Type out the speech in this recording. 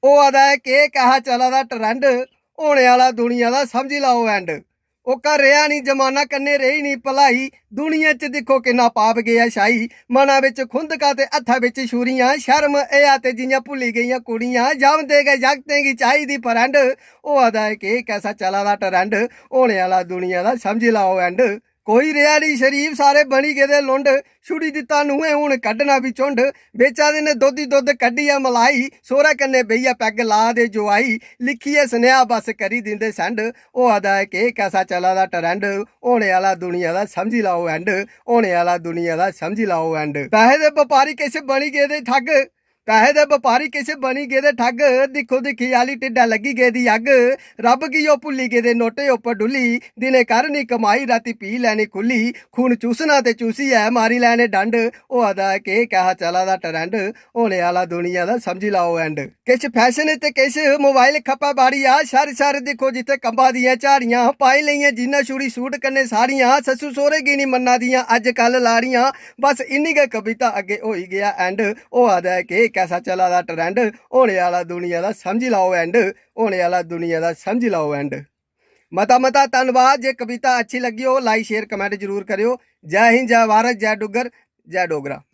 ਉਹ ਆਦਾ है कि कहा चला दा ट्रेंड होने वाला दुनिया दा समझ लाओ एंड। ਉਹ ਕਰ ਰਿਹਾ ਨਹੀਂ ਜਮਾਨਾ ਕੰਨੇ ਰਹੀ ਨਹੀਂ ਭਲਾਈ ਦੁਨੀਆ 'ਚ ਦੇਖੋ ਕਿੰਨਾ ਪਾਪ ਗਿਆ ਸ਼ਾਹੀ ਮਨਾਂ ਵਿੱਚ ਖੁੰਦਕਾਂ ਤੇ ਹੱਥਾਂ ਵਿੱਚ ਛੁਰੀਆਂ ਸ਼ਰਮ ਇਹ ਆ ਤੇ ਜੀਆਂ ਭੁੱਲੀ ਗਈਆਂ ਕੁੜੀਆਂ ਜੰਮਦੇ ਗਏ ਜਗਤੇਂਗੀ ਚਾਹੀਦੀ ਫਰੈਂਡ ਉਹ ਆਦਾ ਹੈ ਕਿ ਕੈਸਾ ਚਲਾ ਦਾ ਟਰੈਂਡ ਹੋਣੇ ਵਾਲਾ ਦੁਨੀਆ ਦਾ ਸਮਝ ਲਾਓ ਐਂਡ ਕੋਈ ਰਿਹਾ ਨਹੀਂ ਸ਼ਰੀਫ ਸਾਰੇ ਬਣੀ ਗਏ ਦੇ ਲੁੰਡ ਛੁੜੀ ਦਿੱਤਾ ਨੂੰਹੇ ਹੁਣ ਕੱਢਣਾ ਵੀ ਚੁੰਡ ਵੇਚਾ ਦੇ ਨੇ ਦੋਧੀ ਦੁੱਧ ਕੱਢੀ ਆ ਮਲਾਈ ਸੋਹਰਾ ਕੰਨੇ ਬਈਆ ਪੈਗ ਲਾ ਦੇ ਜਵਾਈ ਲਿਖੀਏ ਸੁਨੇਹਾ ਬਸ ਕਰੀ ਦਿੰਦੇ ਸੈਂਡ ਉਹ ਆਦਾ ਹੈ ਕਿ ਕੈਸਾ ਚਲਾ ਦਾ ਟਰੈਂਡ ਹੋਣੇ ਵਾਲਾ ਦੁਨੀਆ ਦਾ ਸਮਝ ਲਾਓ ਐਂਡ ਹੋਣੇ ਵਾਲਾ ਦੁਨੀਆ ਦਾ ਸਮਝ ਲਾਓ ਐਂਡ ਪੈਸੇ ਦੇ ਵਪਾਰੀ ਕਿਸੇ ਬਣੀ ਗਏ ਦੇ ਠੱਗ ਪੈਸੇ ਦੇ ਵਪਾਰੀ ਕਿਸੇ ਬਣੀ ਗਏ ਦੇ ਠੱਗ ਦਿਖੋ ਦਿਖੀ ਵਾਲੀ ਟਿੱਡਾ ਲੱਗੀ ਗਏ ਦੀ ਅੱਗ ਰੱਬ ਕੀ ਉਹ ਭੁੱਲੀ ਗਏ ਦੇ ਨੋਟੇ ਉੱਪਰ ਡੁੱਲੀ ਦਿਨੇ ਕਰਨੀ ਕਮਾਈ ਰਾਤੀ ਪੀ ਲੈਣੀ ਖੁੱਲੀ ਖੂਨ ਚੂਸਣਾ ਤੇ ਚੂਸੀ ਐ ਮਾਰੀ ਲੈਣੇ ਡੰਡ ਉਹ ਆਦਾ ਕਿ ਕਹਾ ਚਲਾ ਦਾ ਟਰੈਂਡ ਹੋਣੇ ਵਾਲਾ ਦੁਨੀਆ ਦਾ ਸਮਝ ਲਾਓ ਐਂਡ ਕਿਛ ਫੈਸ਼ਨ ਤੇ ਕਿਛ ਮੋਬਾਈਲ ਖੱਪਾ ਬਾੜੀ ਆ ਸ਼ਰ ਸ਼ਰ ਦੇਖੋ ਜਿੱਥੇ ਕੰਬਾਂ ਦੀਆਂ ਝਾੜੀਆਂ ਪਾਈ ਲਈਆਂ ਜਿੰਨਾ ਛੁਰੀ ਸੂਟ ਕੰਨੇ ਸਾੜੀਆਂ ਸੱਸੂ ਸੋਹਰੇ ਕੀ ਨਹੀਂ ਮੰਨਾ ਦੀਆਂ ਅੱਜ ਕੱਲ ਲਾੜੀਆਂ ਬਸ ਇੰਨੀ ਕੁ ਕਵਿਤਾ ਅੱਗੇ ਹੋਈ ਗਿਆ ਐਂਡ ਉਹ ਆਦਾ ਕਿ कैसा चला दा ट्रेंड होने वाला दुनिया दा समझ लाओ एंड होने वाला दुनिया दा समझ लाओ एंड मता मता धन्नवाद जे कविता अच्छी लगी हो लाइक शेयर कमेंट जरूर करियो जय हिंद जय भारत जय डुग्गर जय डोगरा।